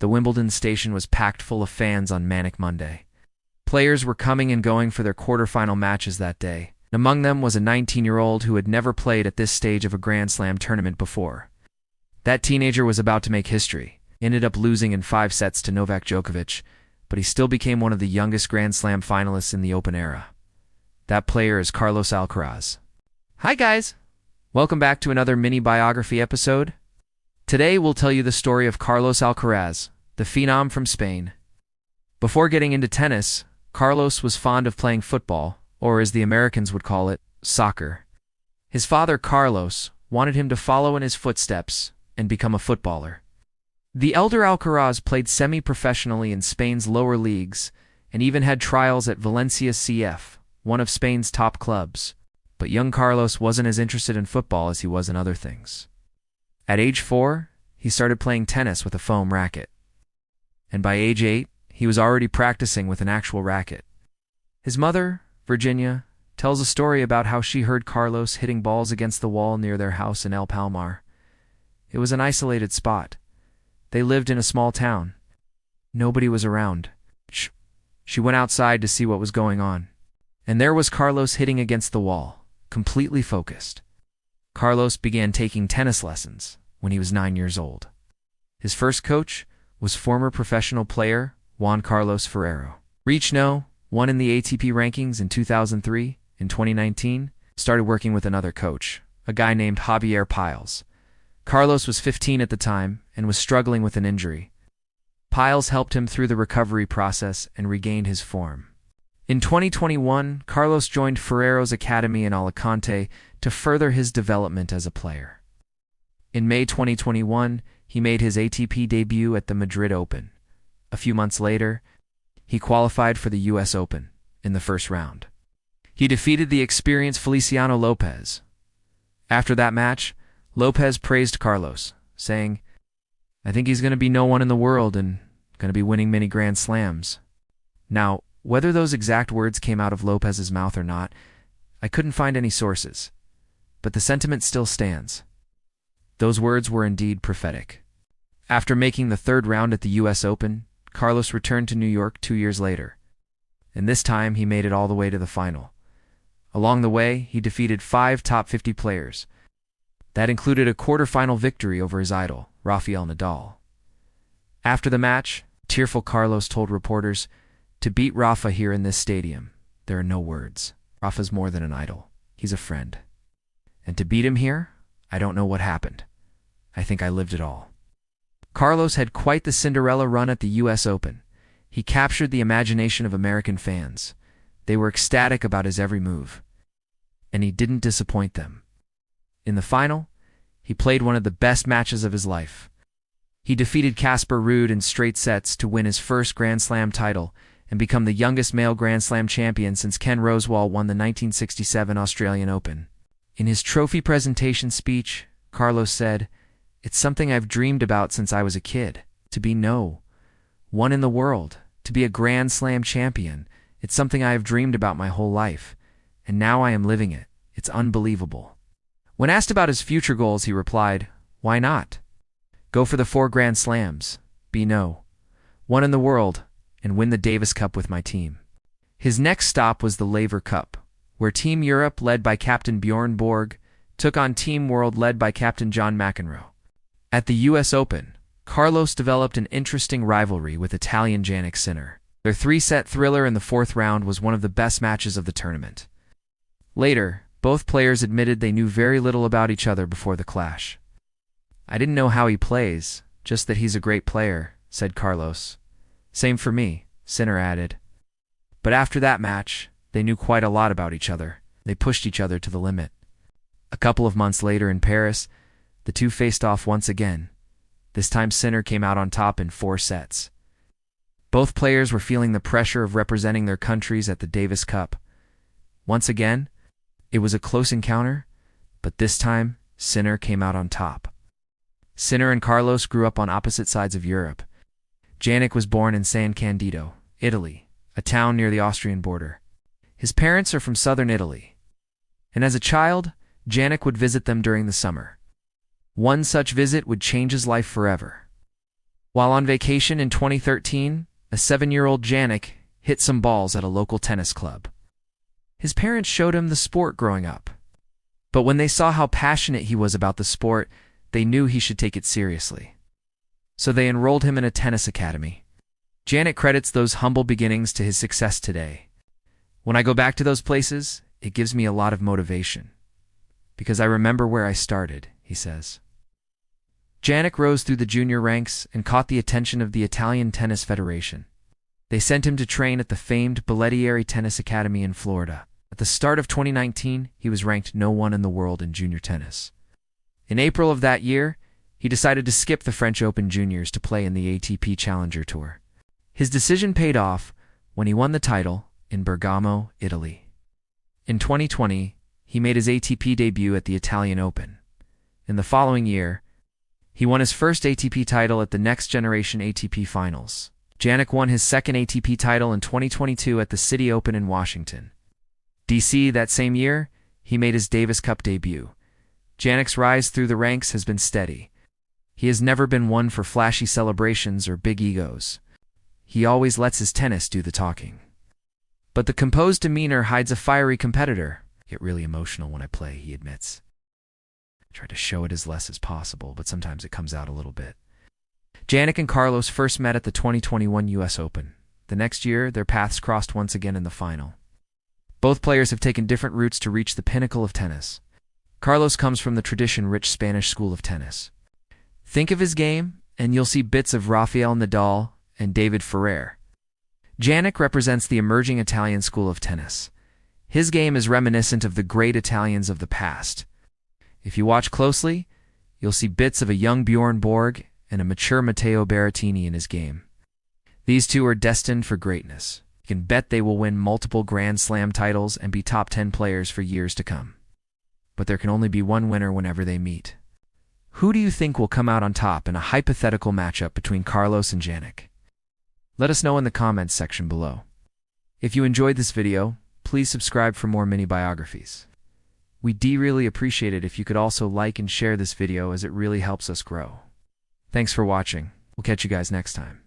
The Wimbledon station was packed full of fans on Manic Monday. Players were coming and going for their quarterfinal matches that day. Among them was a 19-year-old who had never played at this stage of a Grand Slam tournament before. That teenager was about to make history. He ended up losing in 5 sets to Novak Djokovic, but he still became one of the youngest Grand Slam finalists in the Open era. That player is Carlos Alcaraz. Hi guys! Welcome back to another mini biography episode. Today we'll tell you the story of Carlos Alcaraz, the Phenom from Spain. Before getting into tennis, Carlos was fond of playing football, or as the Americans would call it, soccer. His father, Carlos, wanted him to follow in his footsteps and become a footballer. The elder Alcaraz played semi-professionally in Spain's lower leagues and even had trials at Valencia CF, one of Spain's top clubs. But young Carlos wasn't as interested in football as he was in other things. At age 4, he started playing tennis with a foam racket. And by age 8, he was already practicing with an actual racket. His mother, Virginia, tells a story about how she heard Carlos hitting balls against the wall near their house in El Palmar. It was an isolated spot. They lived in a small town. Nobody was around. She went outside to see what was going on. And there was Carlos hitting against the wall, completely focused. Carlos began taking tennis lessons when he was 9 years old. His first coach was former professional player Juan Carlos Ferrero. Reached No. 1 in the ATP rankings in 2003. In 2019, started working with another coach, a guy named Javier Piles. Carlos was 15 at the time and was struggling with an injury. Piles helped him through the recovery process and regained his form. In 2021, Carlos joined Ferrero's academy in Alicante to further his development as a player. In May 2021, he made his ATP debut at the Madrid Open. A few months later, he qualified for the US Open in the first round. He defeated the experienced Feliciano Lopez. After that match, Lopez praised Carlos, saying, "I think he's going to be no one in the world and going to be winning many Grand Slams." Now, whether those exact words came out of Lopez's mouth or not, I couldn't find any sources, but the sentiment still stands. Those words were indeed prophetic. After making the third round at the US Open, Carlos returned to New York 2 years later, and this time he made it all the way to the final. Along the way, he defeated 5 top 50 players. That included a quarterfinal victory over his idol, Rafael Nadal. After the match, tearful Carlos told reporters, "To beat Rafa here in this stadium, there are no words. Rafa's more than an idol. He's a friend. And to beat him here, I don't know what happened. I think I lived it all." Carlos had quite the Cinderella run at the US Open. He captured the imagination of American fans. They were ecstatic about his every move. And he didn't disappoint them. In the final, he played one of the best matches of his life. He defeated Casper Ruud in straight sets to win his first Grand Slam title and become the youngest male Grand Slam champion since Ken Rosewall won the 1967 Australian Open. In his trophy presentation speech, Carlos said, "It's something I've dreamed about since I was a kid, to be No. 1 in the world, to be a Grand Slam champion. It's something I have dreamed about my whole life, and now I am living it. It's unbelievable." When asked about his future goals, he replied, "Why not? Go for the 4 Grand Slams, be No. 1 in the world, and win the Davis Cup with my team." His next stop was the Laver Cup, where Team Europe, led by Captain Bjorn Borg, took on Team World led by Captain John McEnroe. At the US Open, Carlos developed an interesting rivalry with Italian Jannik Sinner. Their 3-set thriller in the 4th round was one of the best matches of the tournament. Later, both players admitted they knew very little about each other before the clash. "I didn't know how he plays, just that he's a great player," said Carlos. "Same for me," Sinner added. But after that match, they knew quite a lot about each other. They pushed each other to the limit. A couple of months later in Paris, the two faced off once again. This time Sinner came out on top in 4 sets. Both players were feeling the pressure of representing their countries at the Davis Cup. Once again, it was a close encounter, but this time, Sinner came out on top. Sinner and Carlos grew up on opposite sides of Europe. Jannik was born in San Candido, Italy, a town near the Austrian border. His parents are from southern Italy, and as a child, Jannik would visit them during the summer. One such visit would change his life forever. While on vacation in 2013, a 7-year-old Jannik hit some balls at a local tennis club. His parents showed him the sport growing up. But when they saw how passionate he was about the sport, they knew he should take it seriously. So they enrolled him in a tennis academy. Jannik credits those humble beginnings to his success today. When I go back to those places, it gives me a lot of motivation. Because I remember where I started, he says. Jannik rose through the junior ranks and caught the attention of the Italian Tennis Federation. They sent him to train at the famed Biography Tennis Academy in Florida. At the start of 2019, he was ranked No. 1 in the world in junior tennis. In April of that year, he decided to skip the French Open Juniors to play in the ATP Challenger Tour. His decision paid off when he won the title in Bergamo, Italy. In 2020, he made his ATP debut at the Italian Open. In the following year, he won his first ATP title at the Next Generation ATP Finals. Jannik won his second ATP title in 2022 at the City Open in Washington, D.C. That same year, he made his Davis Cup debut. Jannik's rise through the ranks has been steady. He has never been one for flashy celebrations or big egos. He always lets his tennis do the talking. But the composed demeanor hides a fiery competitor. I get really emotional when I play, he admits. I try to show it as less as possible, but sometimes it comes out a little bit. Jannik and Carlos first met at the 2021 U.S. Open. The next year, their paths crossed once again in the final. Both players have taken different routes to reach the pinnacle of tennis. Carlos comes from the tradition-rich Spanish school of tennis. Think of his game, and you'll see bits of Rafael Nadal and David Ferrer. Jannik represents the emerging Italian school of tennis. His game is reminiscent of the great Italians of the past. If you watch closely, you'll see bits of a young Bjorn Borg and a mature Matteo Berrettini in his game. These two are destined for greatness. You can bet they will win multiple Grand Slam titles and be top 10 players for years to come. But there can only be one winner whenever they meet. Who do you think will come out on top in a hypothetical matchup between Carlos and Jannik? Let us know in the comments section below. If you enjoyed this video, please subscribe for more mini biographies. We'd really appreciate it if you could also like and share this video, as it really helps us grow. Thanks for watching. We'll catch you guys next time.